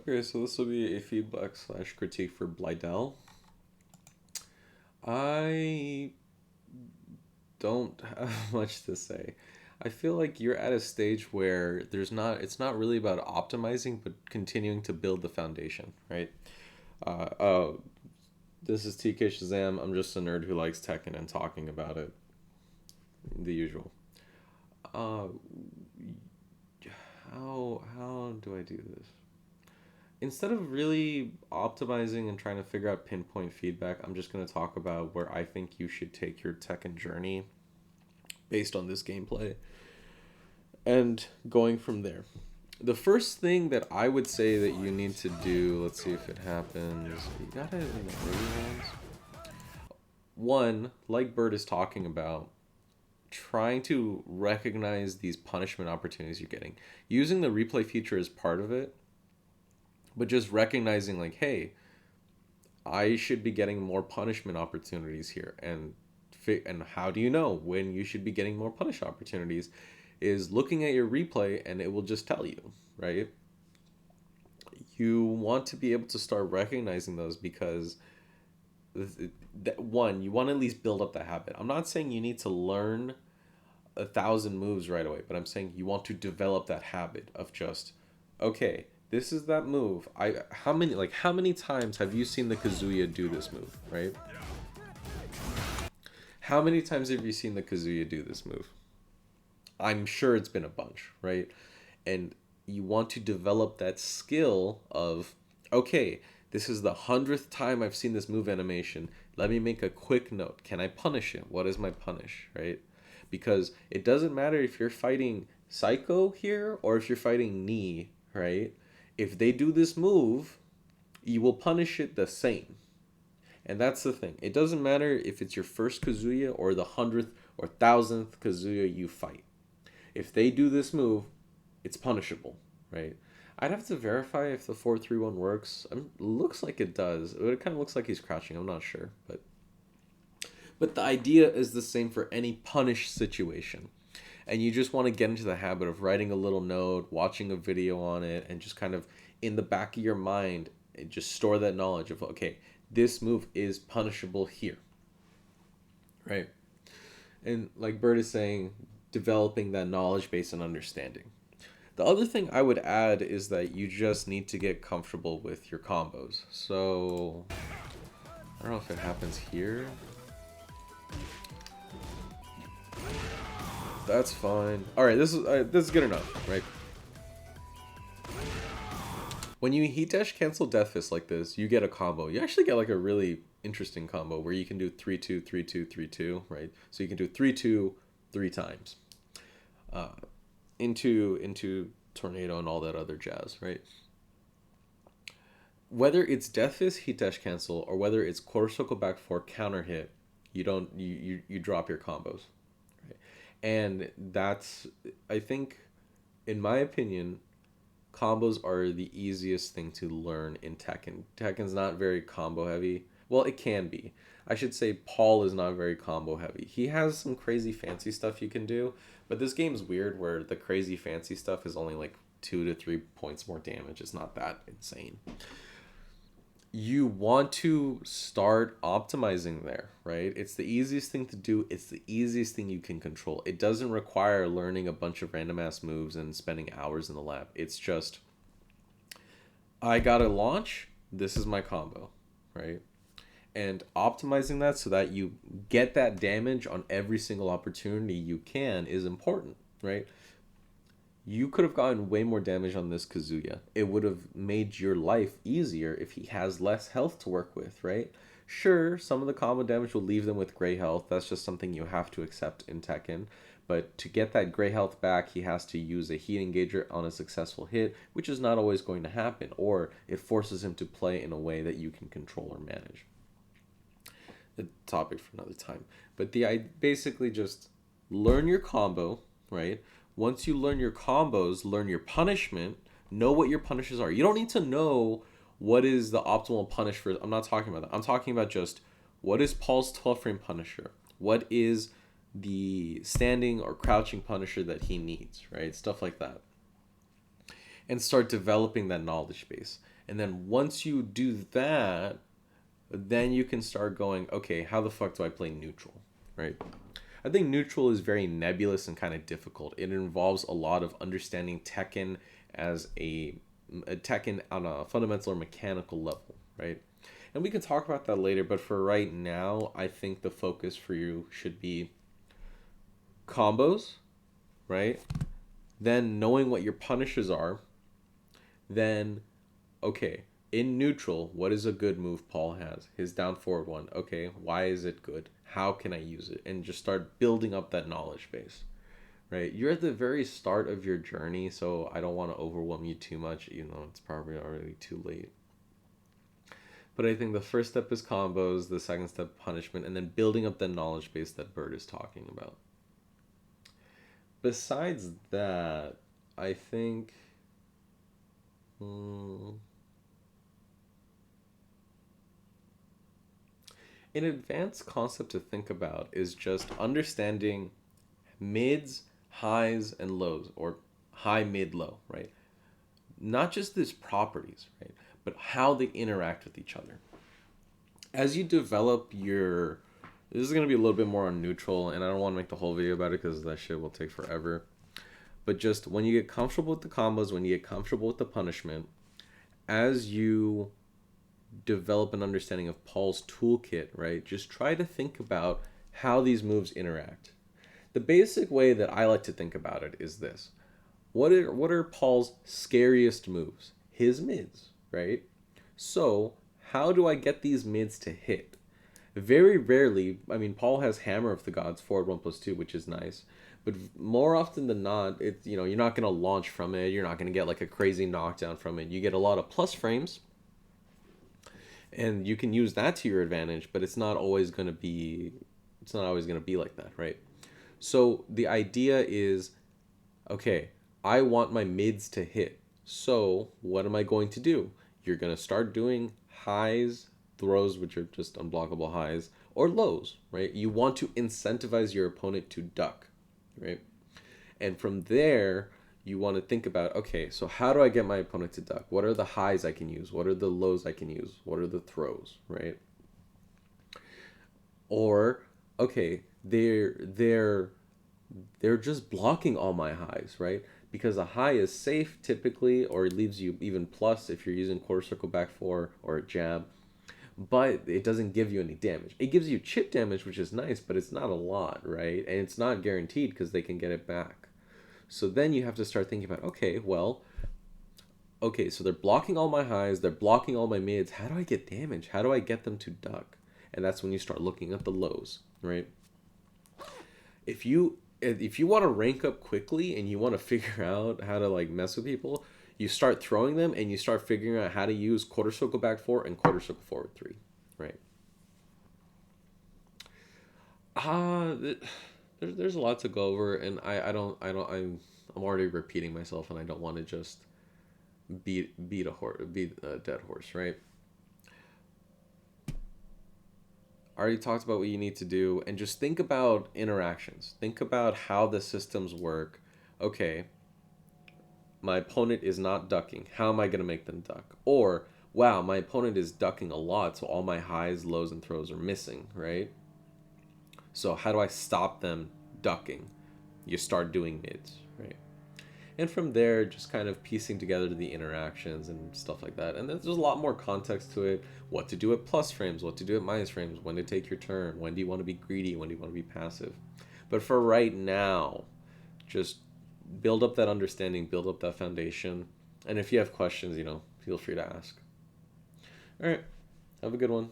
Okay, so this will be a feedback slash critique for Blydell. I don't have much to say. I feel like you're at a stage where it's not really about optimizing, but continuing to build the foundation, right? Uh, oh, this is TK Shazam. I'm just a nerd who likes Tekken and talking about it. The usual. Uh, how do I do this? Instead of really optimizing and trying to figure out pinpoint feedback, I'm just going to talk about where I think you should take your Tekken journey based on this gameplay and going from there. The first thing that I would say that you need to do, let's see if it happens. You got it in the early ones. One, like Bird is talking about, trying to recognize these punishment opportunities you're getting. Using the replay feature as part of it, but just recognizing like, hey, I should be getting more punishment opportunities here, and how do you know when you should be getting more punish opportunities? Is looking at your replay and it will just tell you, right? You want to be able to start recognizing those because one, you want to at least build up the habit. I'm not saying you need to learn 1,000 moves right away, but I'm saying you want to develop that habit of just, okay, this is that move. How many times have you seen the Kazuya do this move, right? How many times have you seen the Kazuya do this move? I'm sure it's been a bunch, right? And you want to develop that skill of, okay, this is the 100th time I've seen this move animation. Let me make a quick note. Can I punish it? What is my punish, right? Because it doesn't matter if you're fighting Psycho here or if you're fighting Knee, right? If they do this move, you will punish it the same. And that's the thing. It doesn't matter if it's your first Kazuya or the 100th or 1,000th Kazuya you fight. If they do this move, it's punishable, right? I'd have to verify if the 4-3-1 works. Looks like it does. It kind of looks like he's crouching. I'm not sure, but the idea is the same for any punish situation. And you just want to get into the habit of writing a little note, watching a video on it, and just kind of in the back of your mind, just store that knowledge of, okay, this move is punishable here, right? And like Bert is saying, developing that knowledge base and understanding. The other thing I would add is that you just need to get comfortable with your combos. So, I don't know if it happens here. That's fine. All right, this is good enough, right? When you heat dash cancel death fist like this, you get a combo. You actually get like a really interesting combo where you can do 3-2, 3-2, 3-2, right? So you can do 3-2 three times. Into tornado and all that other jazz, right? Whether it's death fist heat dash cancel or whether it's quarter circle back four counter hit, you drop your combos, right? And that's, I think, in my opinion, combos are the easiest thing to learn in Tekken. Tekken's not very combo heavy. Well, it can be. I should say Paul is not very combo heavy. He has some crazy fancy stuff you can do, but this game's weird where the crazy fancy stuff is only like 2 to 3 points more damage. It's not that insane. You want to start optimizing there, right? It's the easiest thing to do. It's the easiest thing you can control. It doesn't require learning a bunch of random ass moves and spending hours in the lab. It's just, I got to launch. This is my combo, right? And optimizing that so that you get that damage on every single opportunity you can is important, right? You could have gotten way more damage on this Kazuya. It would have made your life easier if he has less health to work with, right? Sure, some of the combo damage will leave them with gray health. That's just something you have to accept in Tekken. But to get that gray health back, he has to use a heat engager on a successful hit, which is not always going to happen, or it forces him to play in a way that you can control or manage. The topic for another time. But I basically just learn your combo, right? Once you learn your combos, learn your punishment, know what your punishes are. You don't need to know what is the optimal punish for. I'm not talking about that. I'm talking about just what is Paul's 12 frame punisher? What is the standing or crouching punisher that he needs, right? Stuff like that. and start developing that knowledge base. And then once you do that, then you can start going, okay, how the fuck do I play neutral, right? I think neutral is very nebulous and kind of difficult. It involves a lot of understanding Tekken as a Tekken on a fundamental or mechanical level, right? And we can talk about that later, but for right now, I think the focus for you should be combos, right? Then knowing what your punishes are, then okay, in neutral, what is a good move Paul has? His down forward one. Okay, why is it good? How can I use it? And just start building up that knowledge base, right? You're at the very start of your journey, so I don't want to overwhelm you too much, even though it's probably already too late. But I think the first step is combos, the second step punishment, and then building up the knowledge base that Bird is talking about. Besides that, I think. Hmm, an advanced concept to think about is just understanding mids, highs, and lows, or high, mid, low, right? Not just these properties, right? But how they interact with each other. As you develop your. This is going to be a little bit more on neutral, and I don't want to make the whole video about it because that shit will take forever. But just when you get comfortable with the combos, when you get comfortable with the punishment, as you develop an understanding of Paul's toolkit, right? Just try to think about how these moves interact. The basic way that I like to think about it is this. What are Paul's scariest moves? His mids, right? So, how do I get these mids to hit? Very rarely, I mean, Paul has Hammer of the Gods, forward 1+2, which is nice. But more often than not, you're not going to launch from it. You're not going to get like a crazy knockdown from it. You get a lot of plus frames, and you can use that to your advantage, but it's not always going to be like that, right? So the idea is, okay, I want my mids to hit. So what am I going to do? You're going to start doing highs, throws, which are just unblockable highs, or lows, right? You want to incentivize your opponent to duck, right? And from there, you want to think about, okay, so how do I get my opponent to duck? What are the highs I can use? What are the lows I can use? What are the throws, right? Or, okay, they're just blocking all my highs, right? Because a high is safe typically, or it leaves you even plus if you're using quarter circle back four or a jab, but it doesn't give you any damage. It gives you chip damage, which is nice, but it's not a lot, right? And it's not guaranteed because they can get it back. So then you have to start thinking about, okay, well, okay, so they're blocking all my highs, they're blocking all my mids. How do I get damage? How do I get them to duck? And that's when you start looking at the lows, right? If you want to rank up quickly and you want to figure out how to like mess with people, you start throwing them and you start figuring out how to use quarter circle back four and quarter circle forward three, right? Uh there's a lot to go over, and I'm already repeating myself, and I don't want to just beat a dead horse, right? I already talked about what you need to do, and just think about interactions. Think about how the systems work. Okay, my opponent is not ducking. How am I going to make them duck? Or, wow, my opponent is ducking a lot, so all my highs, lows, and throws are missing, right? So how do I stop them ducking? You start doing mids, right? And from there, just kind of piecing together the interactions and stuff like that. And there's a lot more context to it. What to do at plus frames, what to do at minus frames, when to take your turn, when do you want to be greedy, when do you want to be passive. But for right now, just build up that understanding, build up that foundation. And if you have questions, feel free to ask. All right. Have a good one.